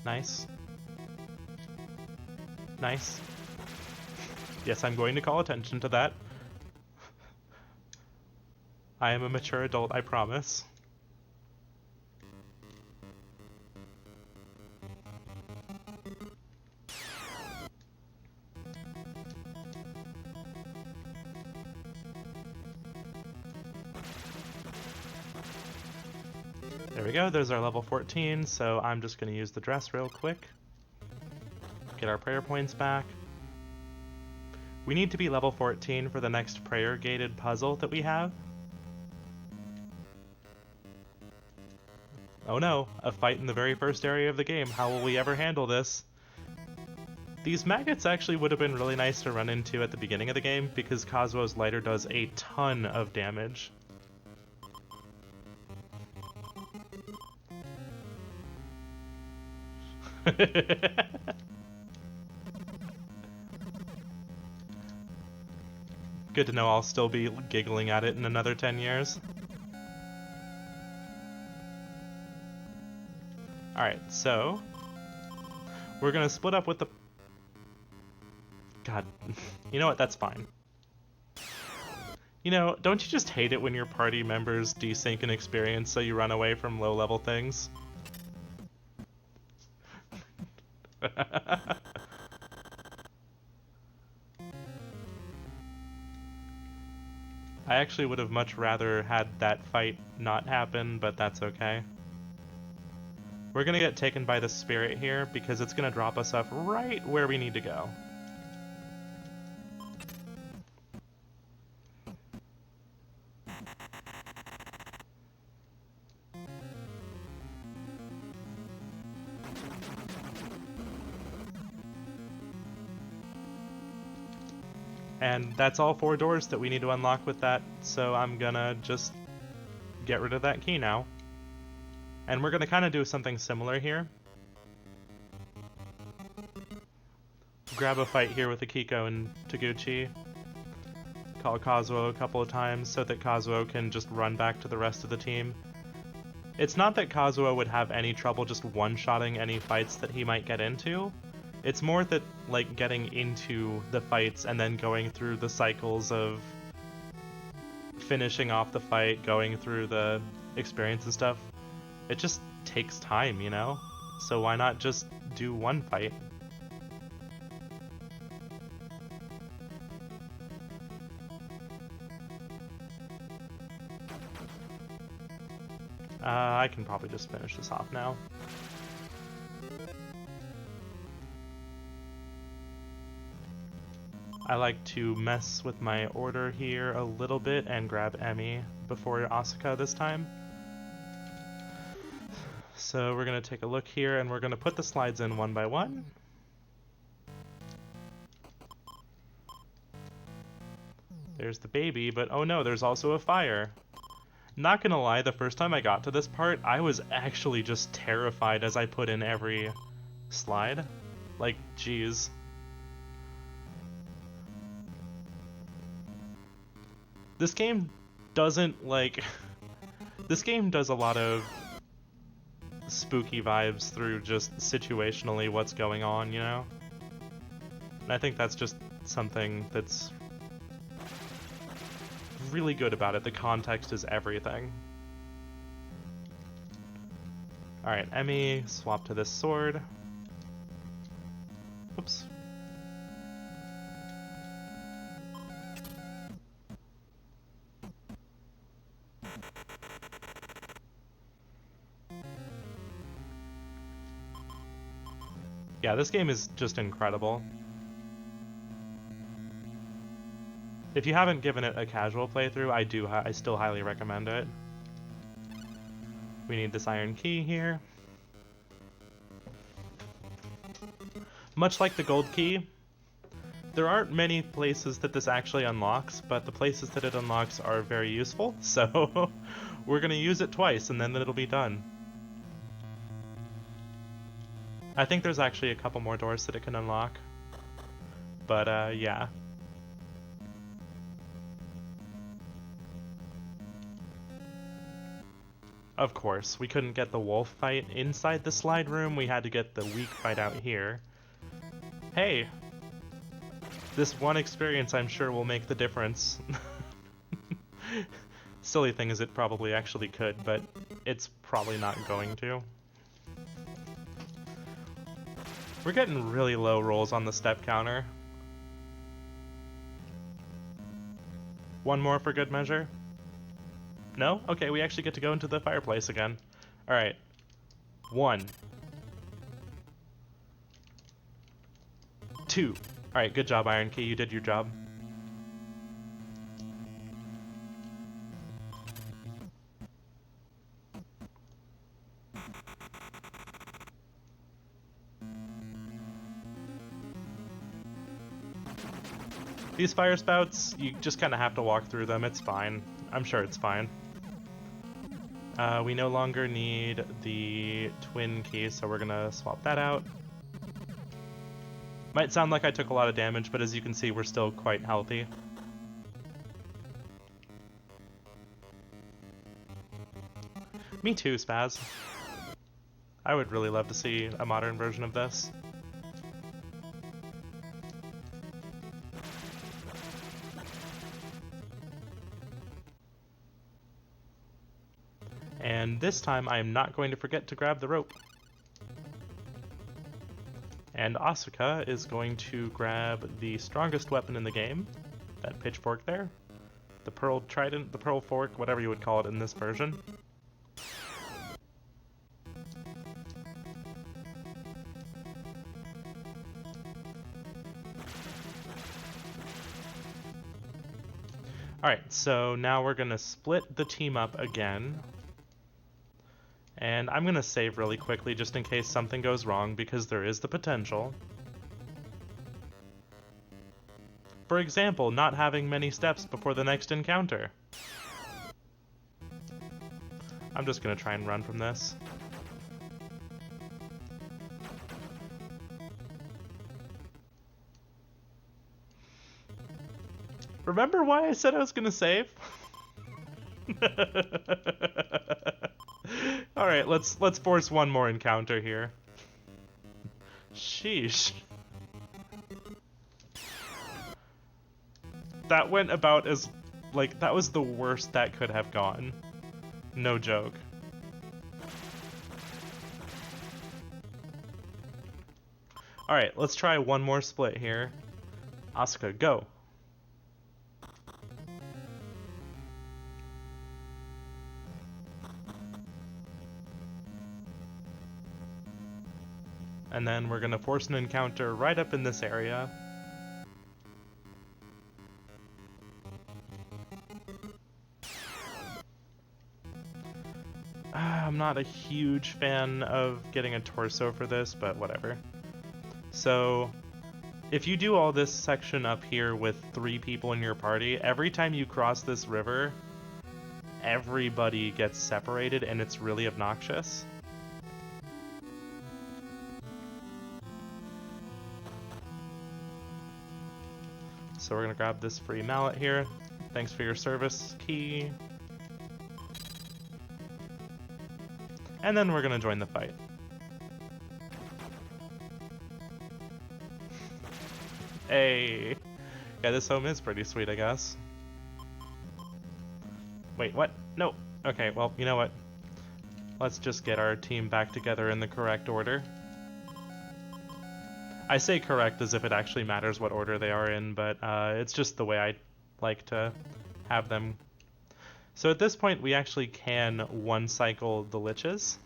Nice. Nice. Yes, I'm going to call attention to that. I am a mature adult, I promise. There we go, there's our level 14, so I'm just going to use the dress real quick. Get our prayer points back. We need to be level 14 for the next prayer-gated puzzle that we have. Oh no, a fight in the very first area of the game. How will we ever handle this? These maggots actually would have been really nice to run into at the beginning of the game because Kazuo's lighter does a ton of damage. Good to know I'll still be giggling at it in another 10 years. Alright, so we're gonna split up with the... God, you know what, that's fine. You know, don't you just hate it when your party members desync an experience so you run away from low-level things? I actually would have much rather had that fight not happen, but that's okay. We're gonna get taken by the spirit here because it's gonna drop us off right where we need to go. And that's all 4 doors that we need to unlock with that, so I'm gonna just get rid of that key now. And we're gonna kind of do something similar here. Grab a fight here with Akiko and Taguchi. Call Kazuo a couple of times so that Kazuo can just run back to the rest of the team. It's not that Kazuo would have any trouble just one-shotting any fights that he might get into. It's more that, like, getting into the fights and then going through the cycles of finishing off the fight, going through the experience and stuff, it just takes time, you know? So why not just do one fight? I can probably just finish this off now. I like to mess with my order here a little bit and grab Emmy before Asuka this time. So we're going to take a look here and we're going to put the slides in one by one. There's the baby, but oh no, there's also a fire. Not gonna lie, the first time I got to this part, I was actually just terrified as I put in every slide. Like, geez. This game doesn't, like... This game does a lot of spooky vibes through just situationally what's going on, you know? And I think that's just something that's really good about it. The context is everything. Alright, Emmy, swap to this sword. Oops. Yeah, this game is just incredible. If you haven't given it a casual playthrough, I still highly recommend it. We need this iron key here. Much like the gold key, there aren't many places that this actually unlocks, but the places that it unlocks are very useful, so we're gonna use it twice and then it'll be done. I think there's actually a couple more doors that it can unlock, but yeah. Of course, we couldn't get the wolf fight inside the slide room, we had to get the weak fight out here. Hey! This one experience I'm sure will make the difference. Silly thing is it probably actually could, but it's probably not going to. We're getting really low rolls on the step counter. One more for good measure? No? Okay, we actually get to go into the fireplace again. Alright. 1. 2. Alright, good job, Iron Key. You did your job. These fire spouts, you just kind of have to walk through them. It's fine. I'm sure it's fine. We no longer need the twin key, so we're gonna swap that out. Might sound like I took a lot of damage, but as you can see, we're still quite healthy. Me too, Spaz. I would really love to see a modern version of this. And this time I am not going to forget to grab the rope. And Asuka is going to grab the strongest weapon in the game, that pitchfork there. The pearl trident, the pearl fork, whatever you would call it in this version. Alright, so now we're going to split the team up again. And I'm going to save really quickly just in case something goes wrong, because there is the potential. For example, not having many steps before the next encounter. I'm just going to try and run from this. Remember why I said I was going to save? Alright, let's force one more encounter here. Sheesh. That went about as... like, that was the worst that could have gone. No joke. Alright, let's try one more split here. Asuka, go. And then we're gonna force an encounter right up in this area. I'm not a huge fan of getting a torso for this, but whatever. So, if you do all this section up here with 3 people in your party, every time you cross this river, everybody gets separated and it's really obnoxious. So we're gonna grab this free mallet here. Thanks for your service, Key. And then we're gonna join the fight. Hey! Yeah, this home is pretty sweet, I guess. Wait, what? No! Okay, well, you know what? Let's just get our team back together in the correct order. I say correct as if it actually matters what order they are in, but it's just the way I like to have them. So at this point, we actually can one-cycle the liches.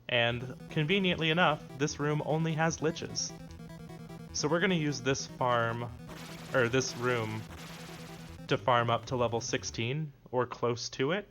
And conveniently enough, this room only has liches. So we're going to use this farm, or this room, to farm up to level 16, or close to it.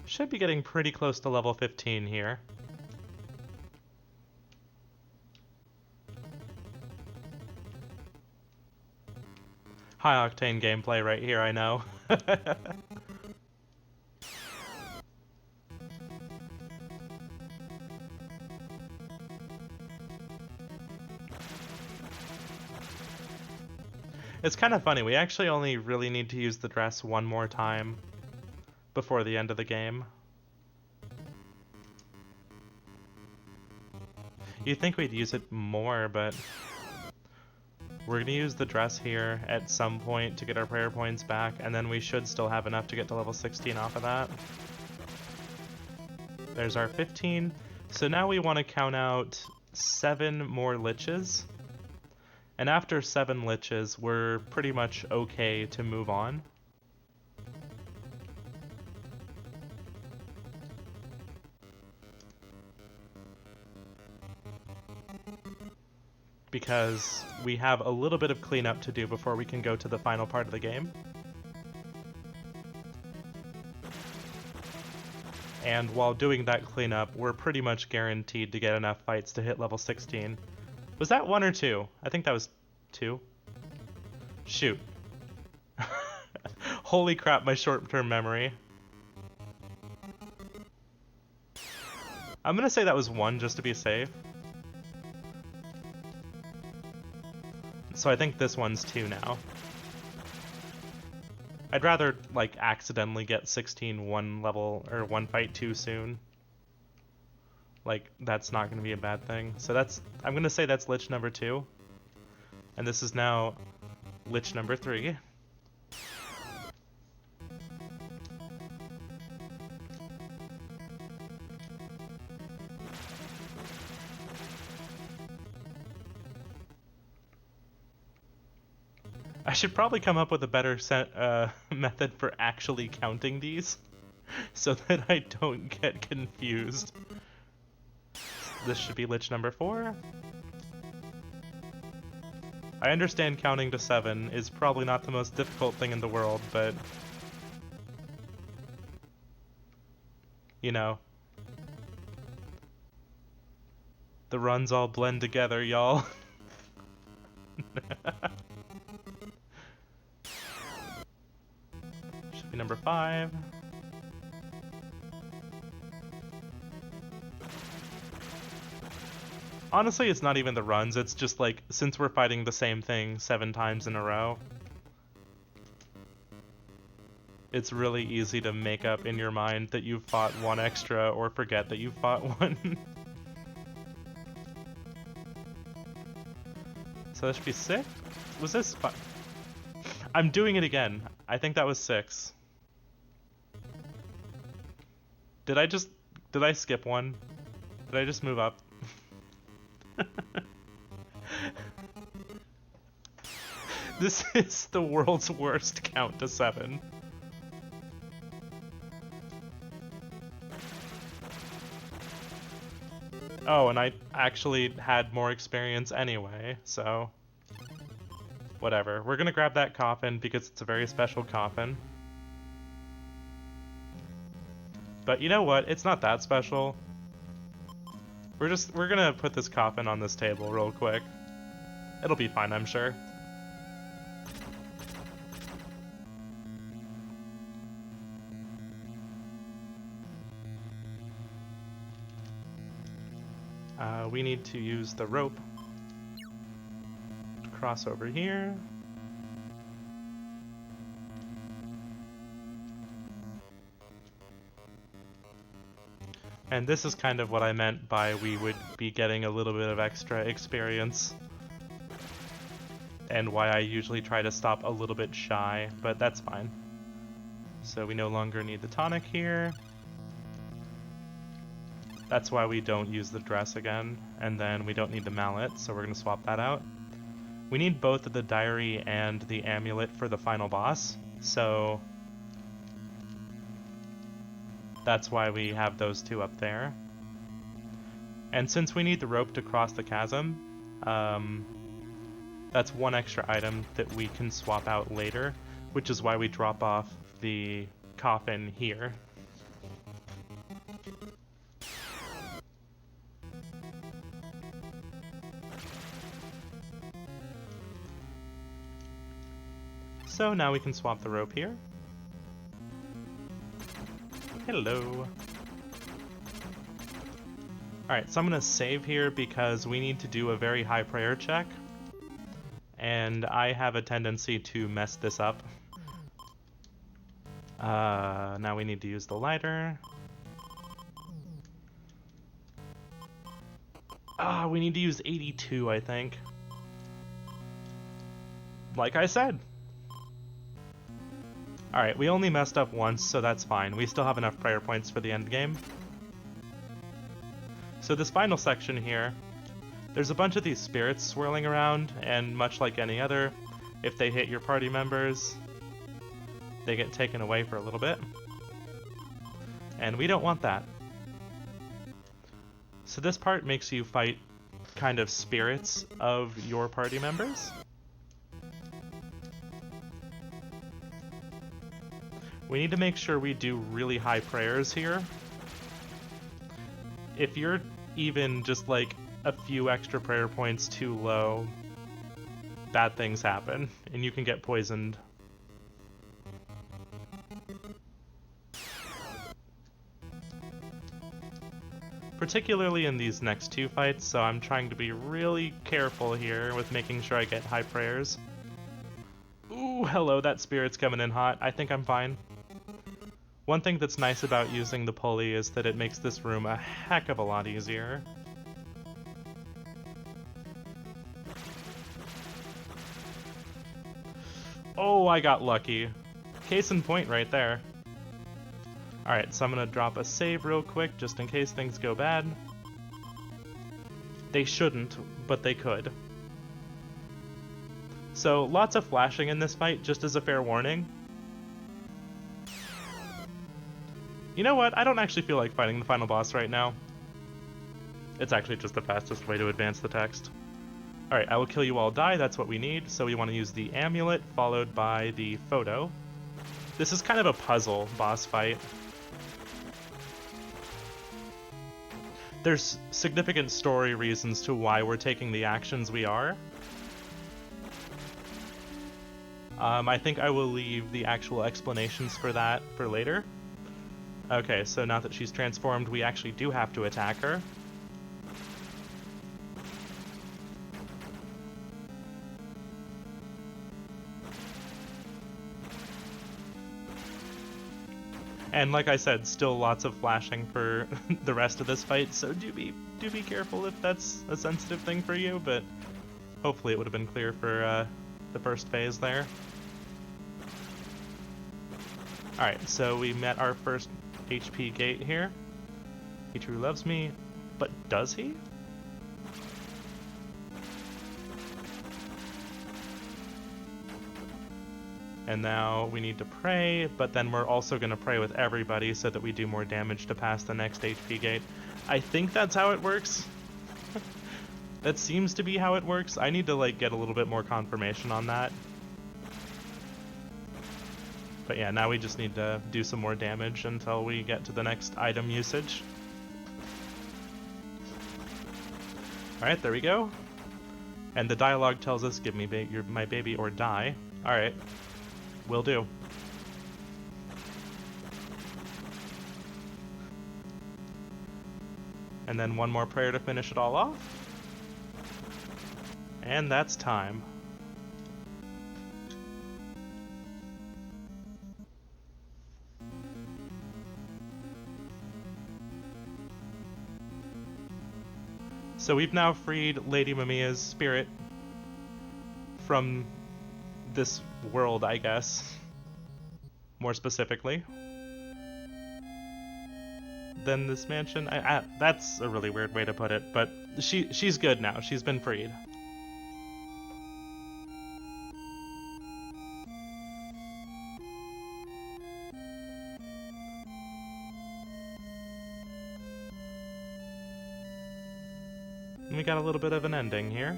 Should be getting pretty close to level 15 here. High octane gameplay right here, I know. It's kind of funny, we actually only really need to use the dress one more time before the end of the game. You'd think we'd use it more, but we're gonna use the dress here at some point to get our prayer points back, and then we should still have enough to get to level 16 off of that. There's our 15. So now we want to count out 7 more liches. And after 7 liches, we're pretty much okay to move on. Because we have a little bit of cleanup to do before we can go to the final part of the game. And while doing that cleanup, we're pretty much guaranteed to get enough fights to hit level 16. Was that 1 or 2? I think that was 2. Shoot. Holy crap, my short-term memory. I'm gonna say that was 1 just to be safe. So I think this one's 2 now. I'd rather, like, accidentally get 16 one level, or one fight too soon. Like, that's not gonna be a bad thing. So that's, I'm gonna say that's Lich number 2. And this is now Lich number 3. I should probably come up with a better method for actually counting these, so that I don't get confused. This should be Lich number 4. I understand counting to 7 is probably not the most difficult thing in the world, but... you know. The runs all blend together, y'all. Should be number 5. Honestly, it's not even the runs, it's just like, since we're fighting the same thing 7 times in a row, it's really easy to make up in your mind that you've fought 1 extra or forget that you've fought 1. So that should be 6? Was this 5? I'm doing it again. I think that was 6. Did I skip 1? Did I just move up? This is the world's worst count to 7. Oh, and I actually had more experience anyway, so... whatever. We're gonna grab that coffin because it's a very special coffin. But you know what? It's not that special. We're gonna put this coffin on this table real quick. It'll be fine, I'm sure. We need to use the rope to cross over here. And this is kind of what I meant by we would be getting a little bit of extra experience. And why I usually try to stop a little bit shy, but that's fine. So we no longer need the tonic here. That's why we don't use the dress again, and then we don't need the mallet, so we're going to swap that out. We need both the diary and the amulet for the final boss, so that's why we have those 2 up there. And since we need the rope to cross the chasm, that's 1 extra item that we can swap out later, which is why we drop off the coffin here. So now we can swap the rope here. Hello. Alright, so I'm going to save here because we need to do a very high prayer check. And I have a tendency to mess this up. Now we need to use the lighter. We need to use 82, I think. Like I said. Alright, we only messed up once, so that's fine. We still have enough prayer points for the end game. So this final section here, there's a bunch of these spirits swirling around, and much like any other, if they hit your party members, they get taken away for a little bit. And we don't want that. So this part makes you fight kind of spirits of your party members. We need to make sure we do really high prayers here. If you're even just like a few extra prayer points too low, bad things happen, and you can get poisoned. Particularly in these next two fights, so I'm trying to be really careful here with making sure I get high prayers. Ooh, hello, that spirit's coming in hot. I think I'm fine. One thing that's nice about using the pulley is that it makes this room a heck of a lot easier. Oh, I got lucky. Case in point right there. Alright, so I'm gonna drop a save real quick just in case things go bad. They shouldn't, but they could. So, lots of flashing in this fight, just as a fair warning. You know what? I don't actually feel like fighting the final boss right now. It's actually just the fastest way to advance the text. Alright, I will kill you all die, that's what we need, so we want to use the amulet followed by the photo. This is kind of a puzzle boss fight. There's significant story reasons to why we're taking the actions we are. I think I will leave the actual explanations for that for later. Okay, so now that she's transformed, we actually do have to attack her. And like I said, still lots of flashing for the rest of this fight, so do be careful if that's a sensitive thing for you, but hopefully it would have been clear for the first phase there. Alright, so we met our first HP gate here. He truly loves me, but does he? And now we need to pray, but then we're also going to pray with everybody so that we do more damage to pass the next HP gate. I think that's how it works. That seems to be how it works. I need to like get a little bit more confirmation on that. But yeah, now we just need to do some more damage until we get to the next item usage. Alright, there we go. And the dialogue tells us, give me my baby or die. Alright. Will do. And then one more prayer to finish it all off. And that's time. So we've now freed Lady Mamiya's spirit from this world, I guess. More specifically. Than this mansion. That's a really weird way to put it, but she's good now. She's been freed. And we got a little bit of an ending here.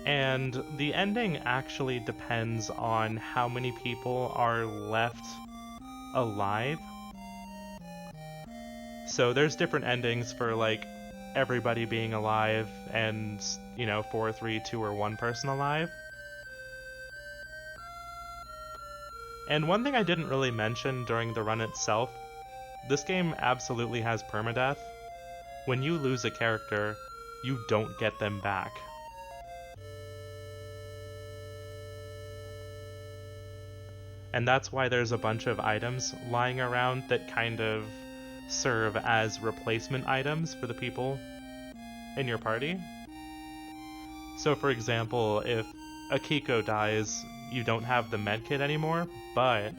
And the ending actually depends on how many people are left alive. So there's different endings for like everybody being alive and, 4, 3, 2, or 1 person alive. And one thing I didn't really mention during the run itself, this game absolutely has permadeath. When you lose a character, you don't get them back. And that's why there's a bunch of items lying around that kind of serve as replacement items for the people in your party. So for example, if Akiko dies, you don't have the medkit anymore, but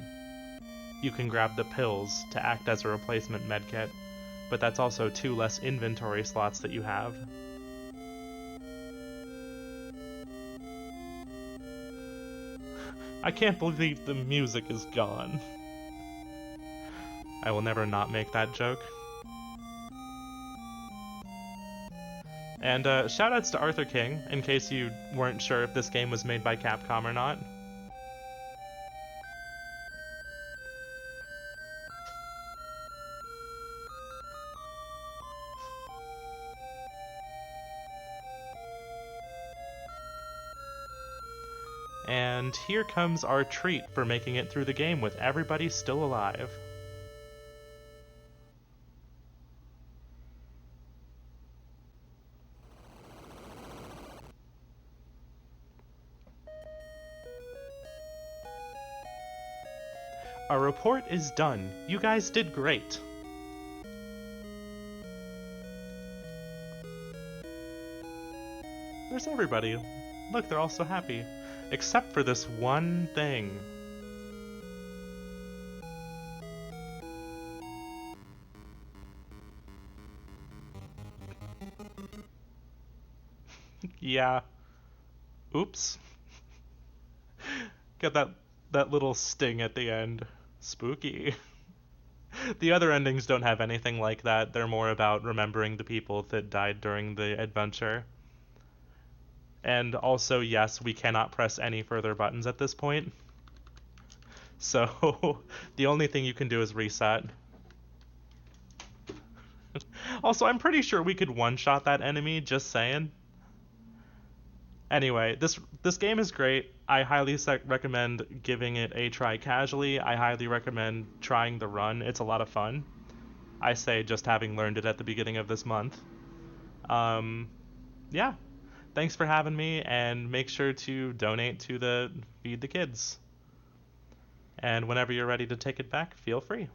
you can grab the pills to act as a replacement medkit. But that's also 2 less inventory slots that you have. I can't believe the music is gone. I will never not make that joke. And shoutouts to Arthur King, in case you weren't sure if this game was made by Capcom or not. And here comes our treat for making it through the game with everybody still alive. Our report is done. You guys did great. There's everybody. Look, they're all so happy. Except for this one thing. Yeah. Oops. Got that little sting at the end. Spooky. The other endings don't have anything like that. They're more about remembering the people that died during the adventure. And also, yes, we cannot press any further buttons at this point. So, the only thing you can do is reset. Also, I'm pretty sure we could one-shot that enemy, just saying. Anyway, this game is great. I highly recommend giving it a try casually. I highly recommend trying the run. It's a lot of fun. I say just having learned it at the beginning of this month. Yeah. Thanks for having me, and make sure to donate to the Feed the Kids. And whenever you're ready to take it back, feel free.